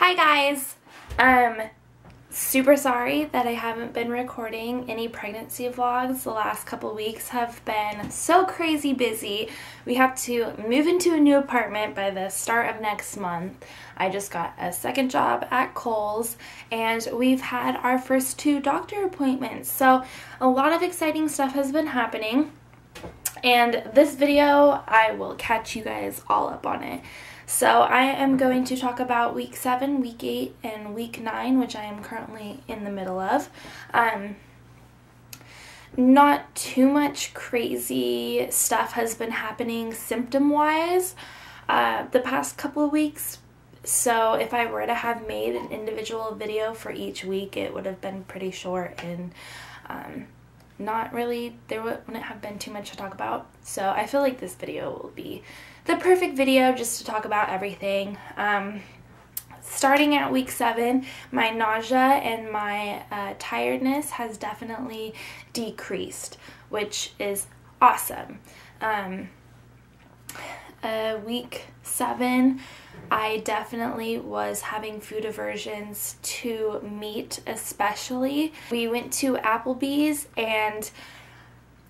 Hi guys! Super sorry that I haven't been recording any pregnancy vlogs. The last couple weeks have been so crazy busy. We have to move into a new apartment by the start of next month. I just got a second job at Kohl's and we've had our first 2 doctor appointments. So a lot of exciting stuff has been happening. And this video, I will catch you guys all up on it. So I am going to talk about week 7, week 8, and week 9, which I am currently in the middle of. Not too much crazy stuff has been happening symptom-wise the past couple of weeks. So if I were to have made an individual video for each week, it would have been pretty short and not really, there wouldn't have been too much to talk about. So I feel like this video will be the perfect video just to talk about everything. Starting at week 7, my nausea and my tiredness has definitely decreased, which is awesome. Week 7, I definitely was having food aversions to meat especially. We went to Applebee's and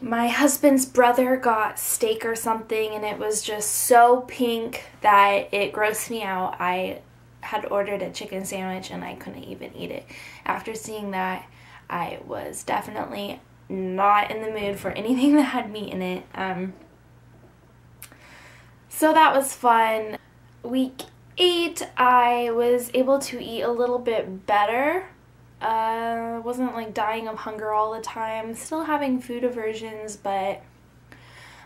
my husband's brother got steak or something and it was just so pink that it grossed me out. I had ordered a chicken sandwich and I couldn't even eat it. After seeing that, I was definitely not in the mood for anything that had meat in it. So that was fun. Week 8, I was able to eat a little bit better. Wasn't like dying of hunger all the time. Still having food aversions, but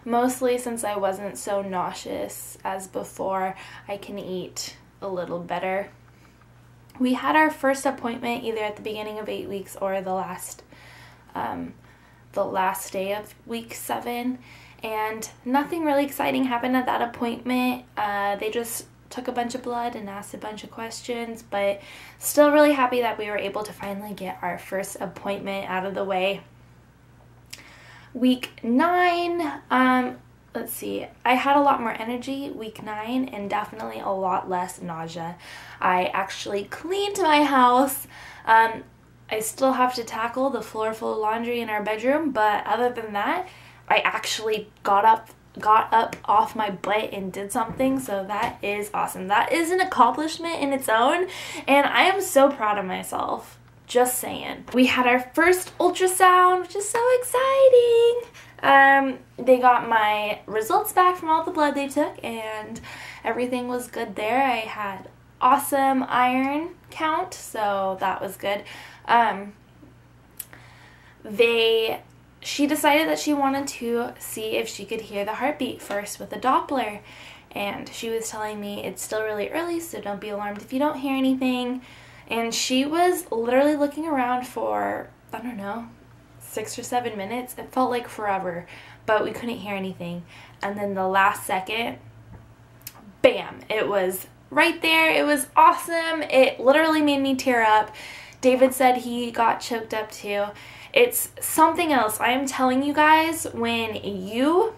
mostly since I wasn't so nauseous as before, I can eat a little better. We had our first appointment either at the beginning of 8 weeks or the last day of week 7. And nothing really exciting happened at that appointment. They just took a bunch of blood and asked a bunch of questions, but still really happy that we were able to finally get our first appointment out of the way. Week 9, let's see, I had a lot more energy week 9 and definitely a lot less nausea. I actually cleaned my house. I still have to tackle the floor full of laundry in our bedroom, but other than that, I actually got up off my butt and did something, so that is awesome. That is an accomplishment in its own, and I am so proud of myself. Just saying. We had our first ultrasound, which is so exciting. They got my results back from all the blood they took, and everything was good there. I had awesome iron count, so that was good. She decided that she wanted to see if she could hear the heartbeat first with a Doppler, and she was telling me it's still really early, so don't be alarmed if you don't hear anything. And she was literally looking around for, I don't know, 6 or 7 minutes. It felt like forever, but we couldn't hear anything. And then the last second, bam, it was right there. It was awesome. It literally made me tear up. David said he got choked up too. It's something else. I am telling you guys, when you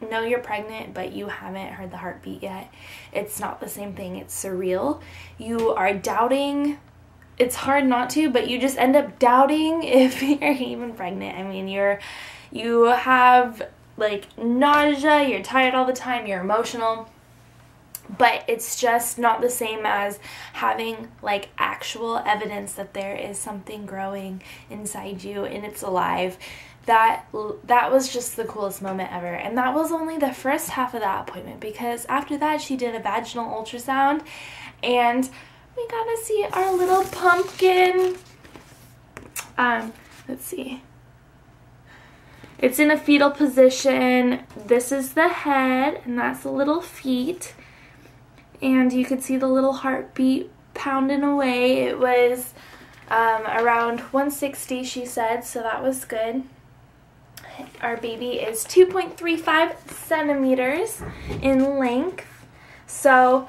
know you're pregnant but you haven't heard the heartbeat yet, it's not the same thing. It's surreal. You are doubting. It's hard not to, but you just end up doubting if you're even pregnant. I mean, you have like nausea, you're tired all the time, you're emotional. But it's just not the same as having like actual evidence that there is something growing inside you and it's alive. That was just the coolest moment ever. And that was only the first half of that appointment, because after that she did a vaginal ultrasound and we got to see our little pumpkin. Let's see. It's in a fetal position. This is the head and that's the little feet. And you could see the little heartbeat pounding away. It was around 160, she said, so that was good. Our baby is 2.35 centimeters in length. So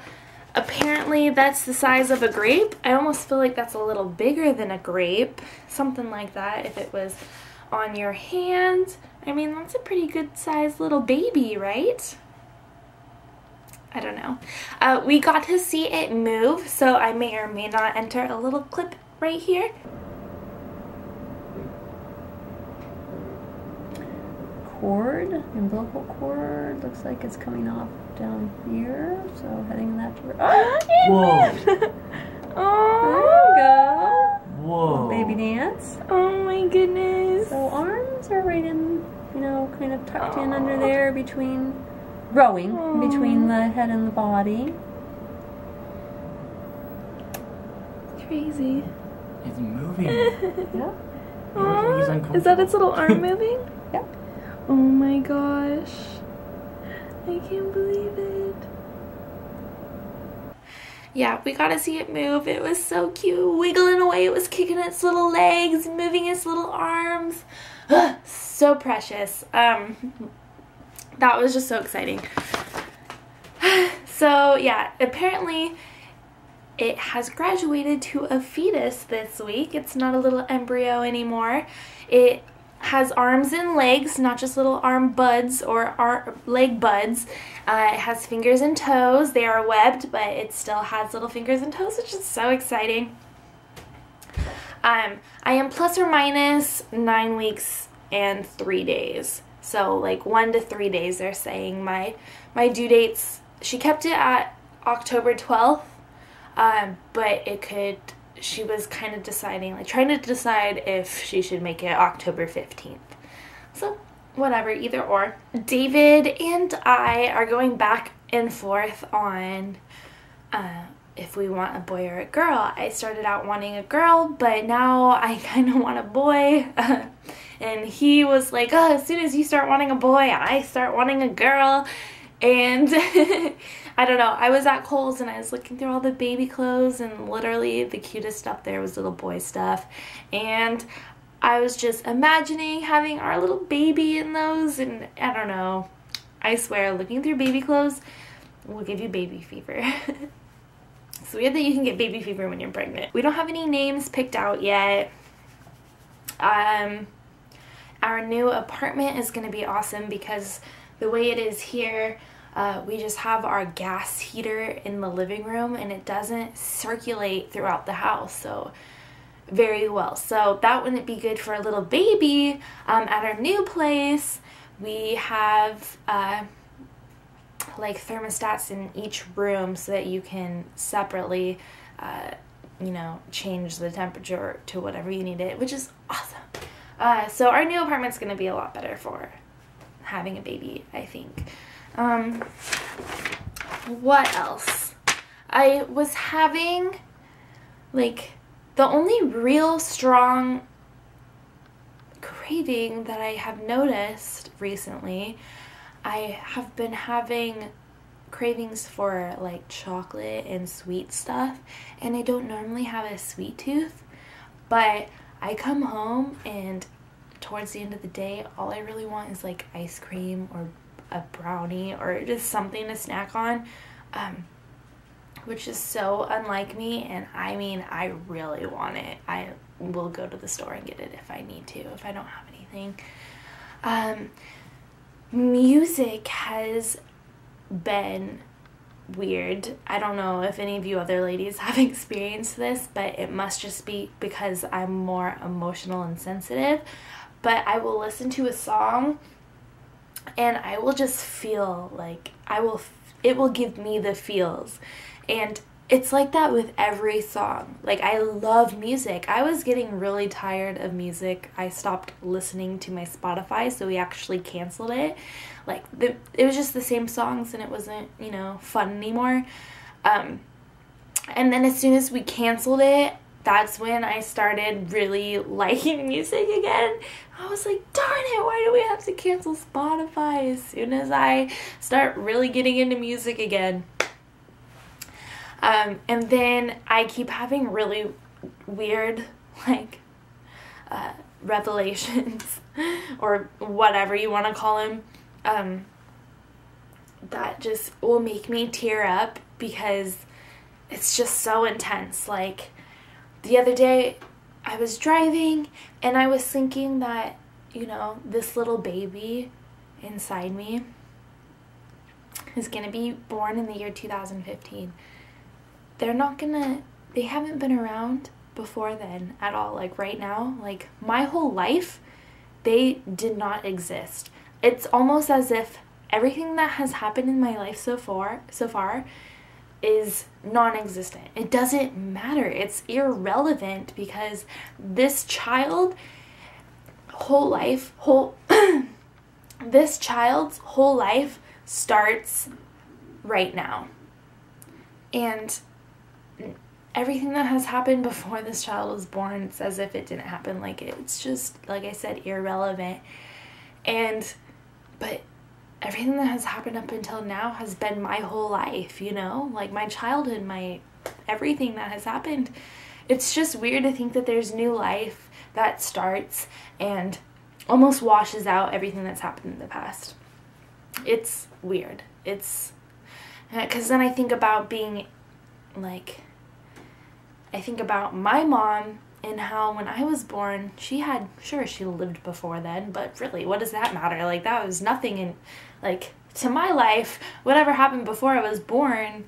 apparently that's the size of a grape. I almost feel like that's a little bigger than a grape. Something like that if it was on your hand. I mean, that's a pretty good sized little baby, right? I don't know. We got to see it move, so I may or may not enter a little clip right here. Cord, umbilical cord, looks like it's coming off down here, so heading in that direction. Oh, Whoa! Oh, there we go. Whoa! Baby dance. oh my goodness. So arms are right in, you know, kind of tucked in under there between, rowing between the head and the body. Crazy. It's moving. Yeah. Aww. He's uncomfortable. Is that its little arm moving? Yep. Oh my gosh. I can't believe it. Yeah, we got to see it move. It was so cute. Wiggling away. It was kicking its little legs, moving its little arms. Ugh, so precious. That was just so exciting. So, yeah, apparently it has graduated to a fetus this week. It's not a little embryo anymore. It has arms and legs, not just little arm buds or leg buds. It has fingers and toes. They are webbed, but it still has little fingers and toes, which is so exciting. I am plus or minus 9 weeks and 3 days. So like 1 to 3 days, they're saying. My due dates, she kept it at October 12th, but it could, she was kind of deciding, like trying to decide if she should make it October 15th. So whatever, either or. David and I are going back and forth on if we want a boy or a girl. I started out wanting a girl, but now I kind of want a boy. And he was like, oh, as soon as you start wanting a boy, I start wanting a girl. And I don't know, I was at Kohl's and I was looking through all the baby clothes, and literally the cutest stuff there was little boy stuff. And I was just imagining having our little baby in those, and I don't know. I swear, looking through baby clothes will give you baby fever. It's weird that you can get baby fever when you're pregnant. We don't have any names picked out yet. Our new apartment is going to be awesome because the way it is here, we just have our gas heater in the living room and it doesn't circulate throughout the house so very well. So that wouldn't be good for a little baby. At our new place, we have like thermostats in each room so that you can separately, you know, change the temperature to whatever you need it, which is awesome. So our new apartment's going to be a lot better for having a baby, I think. What else? I was having, like, the only real strong craving that I have noticed recently, I have been having cravings for, like, chocolate and sweet stuff, and I don't normally have a sweet tooth, but I come home and towards the end of the day, all I really want is like ice cream or a brownie or just something to snack on, which is so unlike me. And I mean, I really want it. I will go to the store and get it if I need to, if I don't have anything. Music has been weird. I don't know if any of you other ladies have experienced this, but it must just be because I'm more emotional and sensitive. But I will listen to a song and I will just feel like it will give me the feels. And it's like that with every song. Like, I love music. I was getting really tired of music. I stopped listening to my Spotify, so we actually canceled it. Like, it was just the same songs and it wasn't, you know, fun anymore. And then as soon as we canceled it, that's when I started really liking music again. I was like, darn it, why do we have to cancel Spotify as soon as I start really getting into music again? And then I keep having really weird, like, revelations, or whatever you want to call them, that just will make me tear up because it's just so intense. Like, the other day, I was driving, and I was thinking that, you know, this little baby inside me, is going to be born in the year 2015, they haven't been around before then at all. Like right now, like my whole life, they did not exist. It's almost as if everything that has happened in my life so far is non-existent. It doesn't matter. It's irrelevant because this child's whole life starts right now. And everything that has happened before this child was born, it's as if it didn't happen. Like, it's just, like I said, irrelevant. But everything that has happened up until now has been my whole life, you know? Like, my childhood, everything that has happened. It's just weird to think that there's new life that starts and almost washes out everything that's happened in the past. It's weird. It's, because then I think about I think about my mom and how when I was born, she lived before then, but really, what does that matter? Like, that was nothing in, like, to my life. Whatever happened before I was born,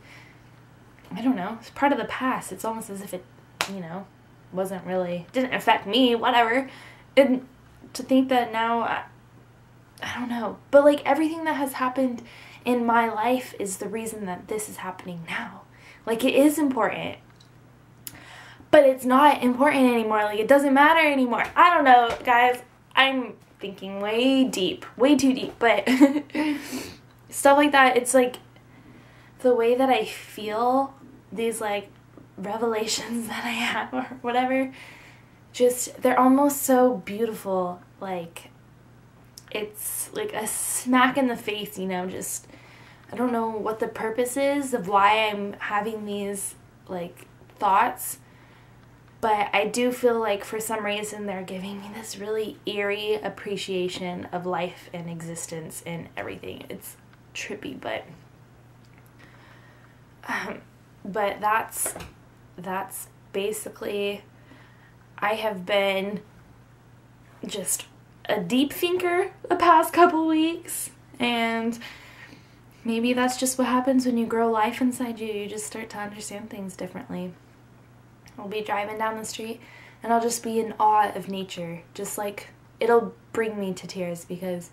I don't know, it's part of the past. It's almost as if it, you know, didn't affect me, whatever. And to think that now, I don't know. But, like, everything that has happened in my life is the reason that this is happening now. Like, it is important. But it's not important anymore. Like, it doesn't matter anymore. I don't know, guys. I'm thinking way too deep. But stuff like that, it's like the way that I feel these, like, revelations that I have or whatever, just, they're almost so beautiful. Like, it's like a smack in the face, you know, just, I don't know what the purpose is of why I'm having these, like, thoughts. But I do feel like for some reason they're giving me this really eerie appreciation of life and existence and everything. It's trippy, but that's basically, I have been just a deep thinker the past couple weeks, and maybe that's just what happens when you grow life inside you. You just start to understand things differently. I'll be driving down the street and I'll just be in awe of nature. Just like, it'll bring me to tears because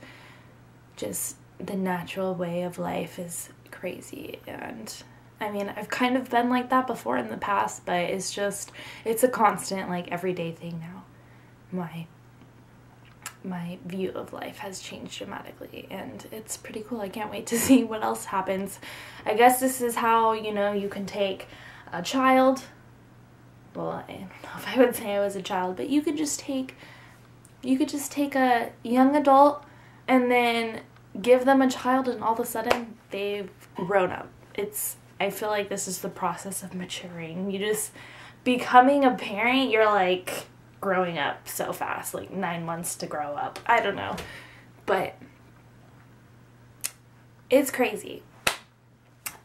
just the natural way of life is crazy. And I mean, I've kind of been like that before in the past, but it's a constant, like, everyday thing now. My view of life has changed dramatically, and it's pretty cool. I can't wait to see what else happens. I guess this is how, you know, you can take a child. Well, I don't know if I would say I was a child, but you could just take a young adult and then give them a child, and all of a sudden they've grown up. I feel like this is the process of maturing. You just, becoming a parent, you're like growing up so fast, like 9 months to grow up. I don't know, but it's crazy.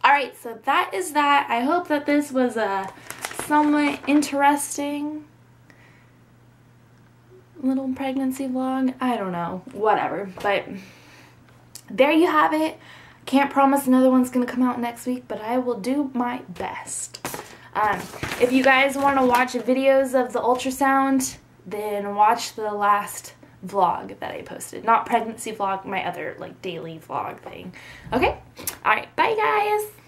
Alright, so that is that. I hope that this was a somewhat interesting little pregnancy vlog. I don't know, whatever, but there you have it. Can't promise another one's gonna come out next week, but I will do my best. If you guys want to watch videos of the ultrasound, then watch the last vlog that I posted. Not pregnancy vlog, my other, like, daily vlog thing. Okay? Alright, bye guys!